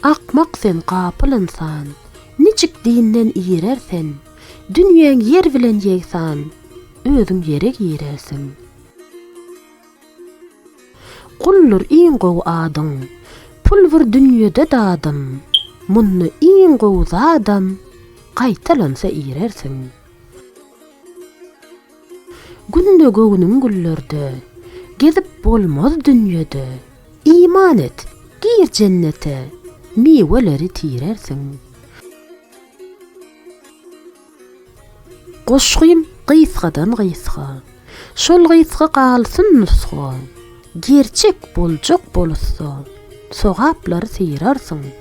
Akmak sen kapıl insan, niçik dinden iğrersen, dünýäň yer bilen ýegsan, özüň ýere girersiň. Gullur iň gowy adyň, pulvur dünýede dadym, munny iň gowy zadam, gaýtalansa iğrersiň. Günde göwnüň güllerde, gezip bolmaz dünýede, iman et, gir cennete, miweleri tirersiň. Goşgym gysgadan gysga, şol gysga galsyn nusga, gerçek boljak bolsa, sogaplary syrarsyň.